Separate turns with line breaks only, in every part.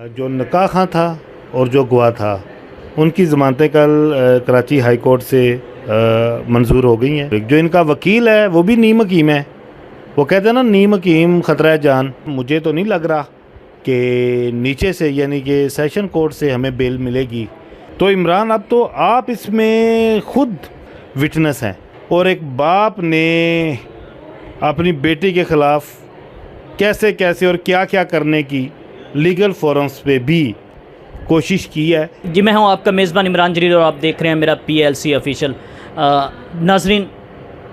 जो निकाह खां था और जो गवाह था उनकी ज़मानतें कल कराची हाई कोर्ट से मंजूर हो गई हैं। जो इनका वकील है वो भी नीम हकीम है। वो कहते हैं ना, नीम हकीम ख़तरा जान। मुझे तो नहीं लग रहा कि नीचे से यानी कि सेशन कोर्ट से हमें बेल मिलेगी। तो इमरान, अब तो आप इसमें ख़ुद विटनेस हैं और एक बाप ने अपनी बेटी के ख़िलाफ़ कैसे कैसे और क्या क्या करने की लीगल फोरम्स पे भी कोशिश की है।
जी, मैं हूं आपका मेज़बान इमरान जरीर और आप देख रहे हैं मेरा PLC ऑफिशियल। नाजरीन,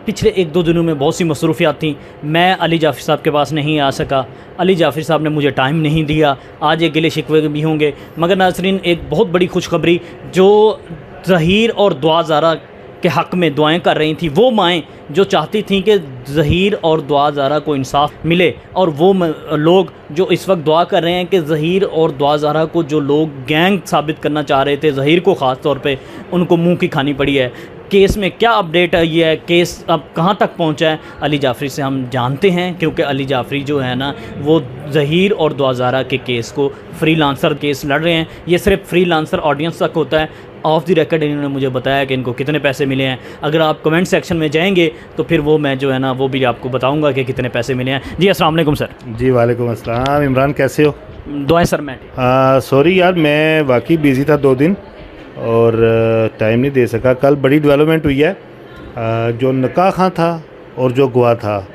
पिछले 1-2 दिनों में बहुत सी मसरूफियात थी। मैं अली जाफ़री साहब के पास नहीं आ सका। अली जाफ़री साहब ने मुझे टाइम नहीं दिया। आज एक गिले शिकवे भी होंगे, मगर नाजरीन एक बहुत बड़ी खुशखबरी जो ज़हीर और दुआ ज़ारा के हक़ में दुआएं कर रही थी, वो माएँ जो चाहती थीं कि ज़हीर और दुआ ज़ारा को इंसाफ मिले, और वो लोग जो इस वक्त दुआ कर रहे हैं कि ज़हीर और दुआ ज़ारा को जो लोग गैंग साबित करना चाह रहे थे, ज़हीर को ख़ास तौर पे, उनको मुंह की खानी पड़ी है। केस में क्या अपडेट है, ये है केस अब कहाँ तक पहुँचा है, अली जाफ़री से हम जानते हैं, क्योंकि अली जाफ़री जो है ना वो ज़हीर और दुआ ज़ारा के केस को फ्रीलांसर केस लड़ रहे हैं। ये सिर्फ फ्रीलांसर ऑडियंस तक होता है। ऑफ द रिकॉर्ड इन्होंने मुझे बताया कि इनको कितने पैसे मिले हैं। अगर आप कमेंट सेक्शन में जाएंगे तो फिर वो मैं जो है ना वो भी आपको बताऊंगा कि कितने पैसे मिले हैं। जी, अस्सलाम वालेकुम सर।
जी वालेकुम अस्सलाम। इमरान, कैसे हो?
दुआएं सर। मैं
सॉरी यार, मैं वाकई बिज़ी था 2 दिन और टाइम नहीं दे सका। कल बड़ी डेवलपमेंट हुई है। जो निकाह खां था और जो गवाह था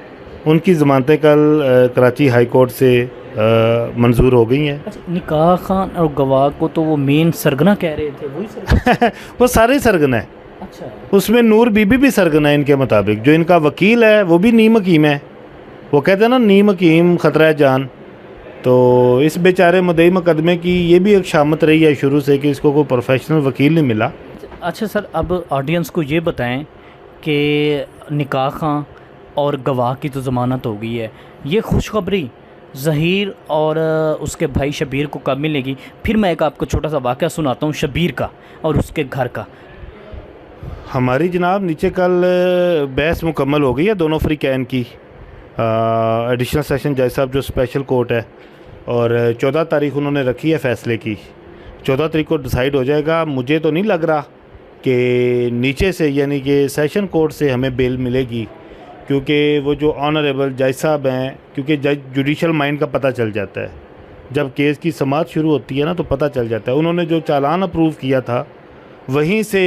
उनकी ज़मानतें कल कराची हाई कोर्ट से मंजूर हो गई हैं।
अच्छा, निकाह खान और गवाह को तो वो मेन सरगना कह रहे थे, वही सरगना?
वो सारे सरगना है।
अच्छा,
उसमें नूर बीबी भी सरगना है इनके मुताबिक। जो इनका वकील है वो भी नीम हकीम है। वो कहते हैं ना, नीम हकीम ख़तरा जान। तो इस बेचारे मुद्दई मुकदमे की ये भी एक शामत रही है शुरू से कि इसको कोई प्रोफेशनल वकील नहीं मिला।
अच्छा सर, अब ऑडियंस को ये बताएं कि निकाह खां और गवाह की तो ज़मानत हो गई है, ये खुशखबरी ज़हीर और उसके भाई शबीर को कब मिलेगी? फिर मैं एक आपको छोटा सा वाक़या सुनाता हूँ शबीर का और उसके घर का।
हमारी जनाब नीचे कल बहस मुकम्मल हो गई है दोनों फ्रीकैन की। एडिशनल सेशन जज साहब जो स्पेशल कोर्ट है, और 14 तारीख उन्होंने रखी है फ़ैसले की। 14 तारीख को डिसाइड हो जाएगा। मुझे तो नहीं लग रहा कि नीचे से यानी कि सेशन कोर्ट से हमें बेल मिलेगी, क्योंकि वो जो ऑनरेबल जज साहब हैं, क्योंकि जज जुडिशल माइंड का पता चल जाता है जब केस की समाअत शुरू होती है ना, तो पता चल जाता है। उन्होंने जो चालान अप्रूव किया था वहीं से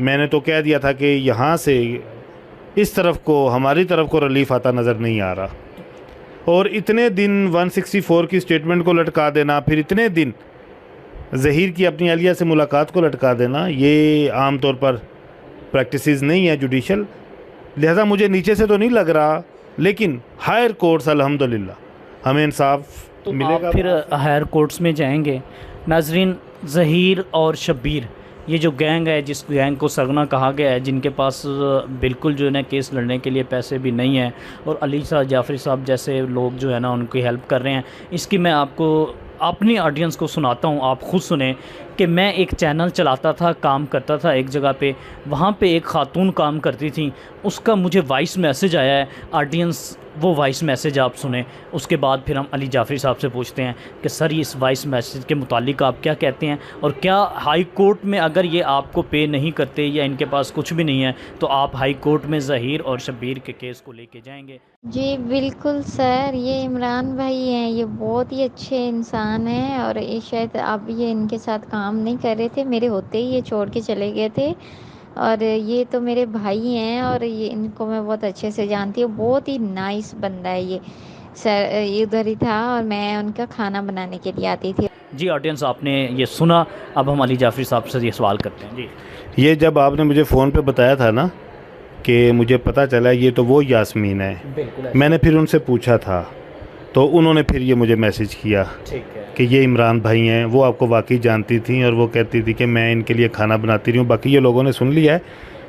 मैंने तो कह दिया था कि यहाँ से इस तरफ को, हमारी तरफ को रिलीफ आता नज़र नहीं आ रहा। और इतने दिन 164 की स्टेटमेंट को लटका देना, फिर इतने दिन ज़हीर की अपनी अहलिया से मुलाकात को लटका देना, ये आम तौर पर प्रैक्टिसेस नहीं है जुडिशल। लिहाजा मुझे नीचे से तो नहीं लग रहा, लेकिन हायर कोर्ट्स अल्हम्दुलिल्लाह हमें इंसाफ
तो
मिलेगा।
आप फिर हायर कोर्ट्स में जाएंगे। नाजरीन, ज़हीर और शबीर, ये जो गैंग है, जिस गैंग को सरगना कहा गया है, जिनके पास बिल्कुल जो है ना केस लड़ने के लिए पैसे भी नहीं हैं, और अली जाफ़री साहब जैसे लोग जो है ना उनकी हेल्प कर रहे हैं, इसकी मैं आपको अपनी ऑडियंस को सुनाता हूँ, आप ख़ुद सुने। कि मैं एक चैनल चलाता था, काम करता था एक जगह पे, वहाँ पे एक ख़ातून काम करती थी, उसका मुझे वॉइस मैसेज आया है। ऑडियंस, वो वॉइस मैसेज आप सुने, उसके बाद फिर हम अली जाफ़री साहब से पूछते हैं कि सर इस वॉइस मैसेज के मुतालिक आप क्या कहते हैं, और क्या हाई कोर्ट में अगर ये आपको पे नहीं करते या इनके पास कुछ भी नहीं है तो आप हाई कोर्ट में ज़हीर और शबीर के केस को लेके जाएंगे?
जी बिल्कुल सर, ये इमरान भाई हैं, ये बहुत ही अच्छे इंसान हैं, और ये शायद अब ये इनके साथ काम नहीं कर रहे थे, मेरे होते ही ये छोड़ के चले गए थे। और ये तो मेरे भाई हैं और ये इनको मैं बहुत अच्छे से जानती हूँ। बहुत ही नाइस बंदा है ये सर। ये उधर ही था और मैं उनका खाना बनाने के लिए आती थी।
जी ऑडियंस, आपने ये सुना। अब हम अली जाफ़री साहब से ये सवाल करते हैं। जी,
ये जब आपने मुझे फ़ोन पे बताया था ना कि मुझे पता चला ये तो वो यास्मीन है,
बिल्कुल।
मैंने फिर उनसे पूछा था, तो उन्होंने फिर ये मुझे मैसेज किया
ठीक है
कि ये इमरान भाई हैं। वो आपको वाकई जानती थी और वो कहती थी कि मैं इनके लिए खाना बनाती रही हूँ। बाकी ये लोगों ने सुन लिया है।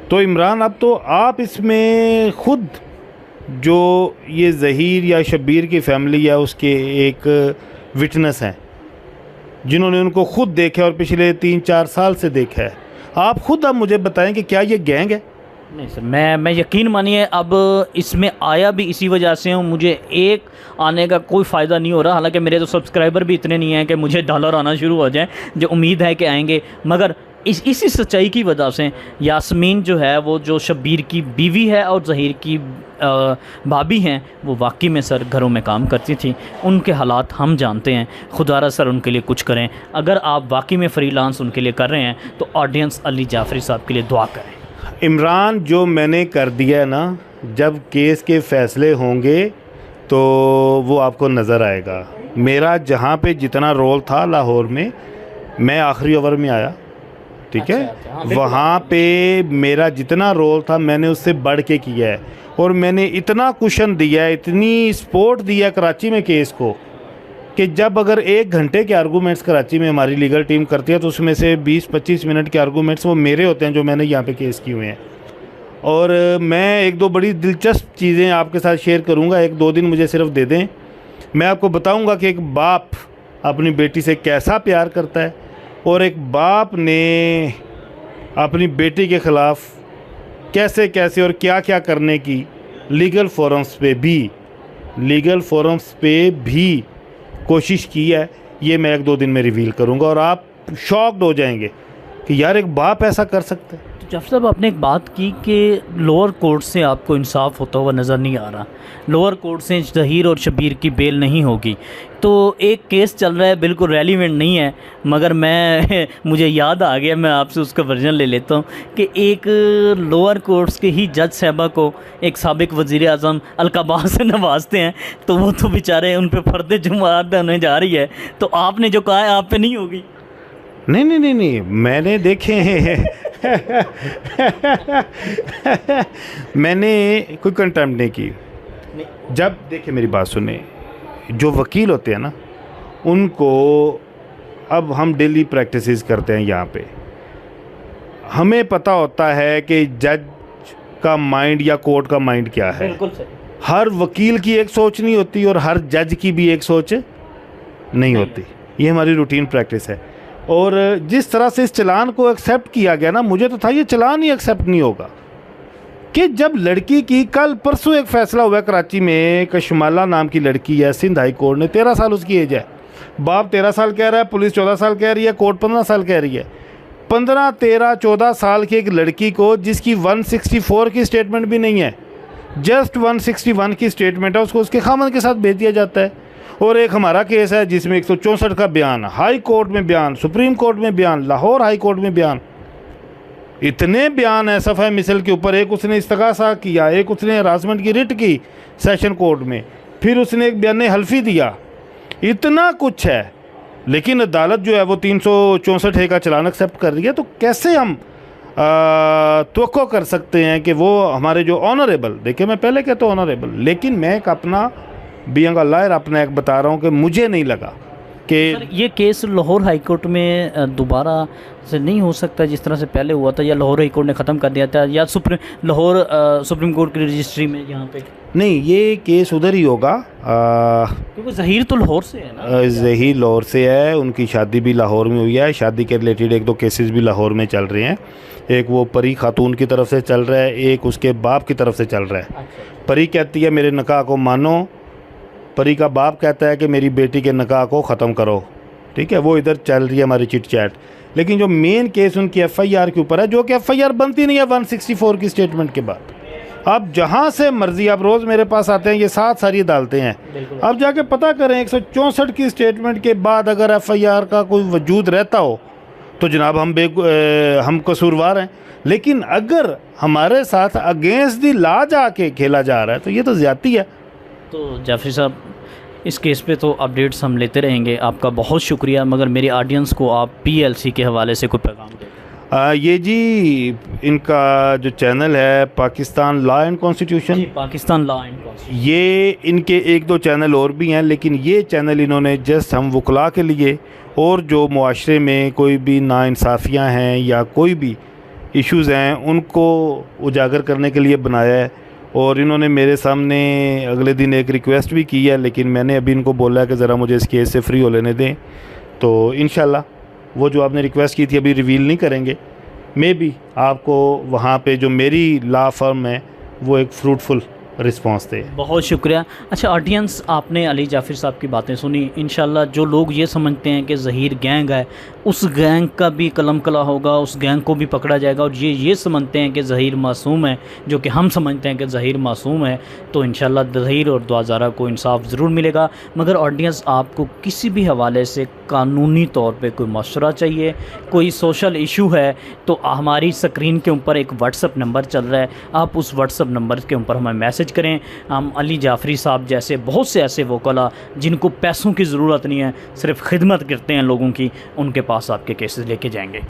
तो इमरान, अब तो आप इसमें ख़ुद जो ये ज़हीर या शबीर की फैमिली है उसके एक विटनेस हैं, जिन्होंने उनको ख़ुद देखा और पिछले 3-4 साल से देखा है। आप ख़ुद अब मुझे बताएं कि क्या ये गैंग है?
नहीं सर, मैं यकीन मानिए अब इसमें आया भी इसी वजह से हूँ। मुझे एक आने का कोई फ़ायदा नहीं हो रहा, हालांकि मेरे तो सब्सक्राइबर भी इतने नहीं हैं कि मुझे डॉलर आना शुरू हो जाए, जो उम्मीद है कि आएंगे। मगर इसी सच्चाई की वजह से यास्मीन जो है वो जो शब्बीर की बीवी है और ज़हीर की भाभी हैं, वो वाकई में सर घरों में काम करती थी। उनके हालात हम जानते हैं। खुदारा सर उनके लिए कुछ करें। अगर आप वाकई में फ्रीलांस उनके लिए कर रहे हैं तो ऑडियंस अली जाफरी साहब के लिए दुआ करें।
इमरान, जो मैंने कर दिया है ना, जब केस के फ़ैसले होंगे तो वो आपको नज़र आएगा। मेरा जहाँ पे जितना रोल था लाहौर में, मैं आखिरी ओवर में आया, ठीक है।
हाँ,
वहाँ पे मेरा जितना रोल था मैंने उससे बढ़ के किया है, और मैंने इतना कुशन दिया है, इतनी सपोर्ट दिया कराची में केस को, कि जब अगर 1 घंटे के आर्गूमेंट्स कराची में हमारी लीगल टीम करती है तो उसमें से 20-25 मिनट के आर्गूमेंट्स वो मेरे होते हैं, जो मैंने यहाँ पे केस किए हुए हैं। और मैं 1-2 बड़ी दिलचस्प चीज़ें आपके साथ शेयर करूँगा। 1-2 दिन मुझे सिर्फ दे दें, मैं आपको बताऊँगा कि एक बाप अपनी बेटी से कैसा प्यार करता है, और एक बाप ने अपनी बेटी के ख़िलाफ़ कैसे कैसे और क्या क्या करने की लीगल फोरम्स पे भी कोशिश की है। ये मैं 1-2 दिन में रिवील करूँगा, और आप शॉक्ड हो जाएंगे कि यार एक बाप ऐसा कर सकता है।
तो जाफर साहब, आपने एक बात की कि लोअर कोर्ट से आपको इंसाफ होता हुआ नज़र नहीं आ रहा, लोअर कोर्ट से ज़हीर और शब्बीर की बेल नहीं होगी। तो एक केस चल रहा है, बिल्कुल रेलिवेंट नहीं है, मगर मुझे याद आ गया, मैं आपसे उसका वर्जन ले लेता हूँ कि एक लोअर कोर्ट्स के ही जज साहबा को एक साबिक वज़ीर आज़म अलकाबा से नवाजते हैं, तो वो तो बेचारे उन पर फ़र्द जुमात होने जा रही है। तो आपने जो कहा है आप पे नहीं होगी?
नहीं, मैंने देखे मैंने कोई कंटेम्प्ट नहीं की। जब देखिए मेरी बात सुने, जो वकील होते हैं ना, उनको अब हम डेली प्रैक्टिसेस करते हैं यहाँ पे, हमें पता होता है कि जज का माइंड या कोर्ट का माइंड क्या है।
बिल्कुल सही।
हर वकील की एक सोच नहीं होती और हर जज की भी एक सोच नहीं होती। ये हमारी रूटीन प्रैक्टिस है। और जिस तरह से इस चलान को एक्सेप्ट किया गया ना, मुझे तो था ये चलान ही एक्सेप्ट नहीं होगा, कि जब लड़की की कल परसों एक फ़ैसला हुआ है कराची में, कशमाला नाम की लड़की है, सिंध हाई कोर्ट ने, 13 साल उसकी एज है, बाप 13 साल कह रहा है, पुलिस 14 साल कह रही है, कोर्ट 15 साल कह रही है। 15, 13, 14 साल की एक लड़की को, जिसकी 164 की स्टेटमेंट भी नहीं है, जस्ट 161 की स्टेटमेंट है, उसको उसके खामन के साथ भेज दिया जाता है। और एक हमारा केस है जिसमें 164 का बयान, हाई कोर्ट में बयान, सुप्रीम कोर्ट में बयान, लाहौर हाई कोर्ट में बयान, इतने बयान है सफ़ा मिसल के ऊपर। एक उसने इस्तगासा किया, एक उसने हरासमेंट की रिट की सेशन कोर्ट में, फिर उसने एक बयान हल्फी दिया, इतना कुछ है। लेकिन अदालत जो है वो 364 का चलान एक्सेप्ट कर रही है। तो कैसे हम तवक्को कर सकते हैं कि वो हमारे जो ऑनरेबल, देखिए मैं पहले कहता हूँ ऑनरेबल, लेकिन मैं एक अपना बीइंग अ लॉयर अपना एक बता रहा हूँ कि मुझे नहीं लगा कि
ये केस लाहौर हाई कोर्ट में दोबारा से नहीं हो सकता जिस तरह से पहले हुआ था, या लाहौर हाई कोर्ट ने ख़त्म कर दिया था, या लाहौर सुप्रीम कोर्ट की रजिस्ट्री में यहाँ पे?
नहीं, ये केस उधर ही होगा,
क्योंकि ज़हीर तो लाहौर से है ना।
ज़हीर लाहौर से है, उनकी शादी भी लाहौर में हुई है, शादी के रिलेटेड 1-2 केसेस भी लाहौर में चल रहे हैं। एक वो परी खातून की तरफ से चल रहा है, एक उसके बाप की तरफ से चल रहा है। परी कहती है मेरे निकाह को मानो, परी का बाप कहता है कि मेरी बेटी के निकाह को ख़त्म करो, ठीक है। वो इधर चल रही है हमारी चिट चैट। लेकिन जो मेन केस उनकी FIR के ऊपर है, जो कि FIR बनती नहीं है 164 की स्टेटमेंट के बाद। अब जहाँ से मर्ज़ी, आप रोज़ मेरे पास आते हैं, ये 7 सारी अदालतें हैं, अब जाके पता करें 164 की स्टेटमेंट के बाद अगर FIR का कोई वजूद रहता हो तो जनाब हम कसूरवार हैं। लेकिन अगर हमारे साथ अगेंस्ट दी लॉ जाके खेला जा रहा है तो ये तो ज़्यादती है।
तो जाफरी साहब, इस केस पे तो अपडेट्स हम लेते रहेंगे, आपका बहुत शुक्रिया। मगर मेरी ऑडियंस को आप PLC के हवाले से कोई पैगाम दें?
ये जी इनका जो चैनल है Pakistan law and constitution,
Pakistan law and constitution,
ये इनके 1-2 चैनल और भी हैं, लेकिन ये चैनल इन्होंने जस्ट हम वकला के लिए और जो मुआशरे में कोई भी नाइंसाफ़ियाँ हैं या कोई भी इश्यूज़ हैं उनको उजागर करने के लिए बनाया है। और इन्होंने मेरे सामने अगले दिन एक रिक्वेस्ट भी की है, लेकिन मैंने अभी इनको बोला है कि ज़रा मुझे इस केस से फ्री हो लेने दें। तो इंशाल्लाह वो जो आपने रिक्वेस्ट की थी अभी रिवील नहीं करेंगे, मे बी आपको वहाँ पे जो मेरी लॉ फर्म है वो एक फ्रूटफुल रिस्पांस दे।
बहुत शुक्रिया। अच्छा ऑडियंस, आपने अली जाफ़िर साहब की बातें सुनी। इंशाल्लाह जो लोग ये समझते हैं कि ज़हीर गैंग है, उस गैंग का भी कलम कला होगा, उस गैंग को भी पकड़ा जाएगा। और ये समझते हैं कि ज़हीर मासूम है, जो कि हम समझते हैं कि ज़हीर मासूम है, तो इंशाल्लाह ज़हीर और दुआज़ारा को इंसाफ ज़रूर मिलेगा। मगर ऑडियंस, आपको किसी भी हवाले से कानूनी तौर पे कोई मशवरा चाहिए, कोई सोशल इशू है, तो हमारी स्क्रीन के ऊपर एक व्हाट्सअप नंबर चल रहा है, आप उस व्हाट्सअप नंबर के ऊपर हमें मैसेज करें। हम अली जाफ़री साहब जैसे बहुत से ऐसे वकला जिनको पैसों की ज़रूरत नहीं है, सिर्फ खिदमत करते हैं लोगों की, उनके पास आपके केसेस लेके जाएंगे।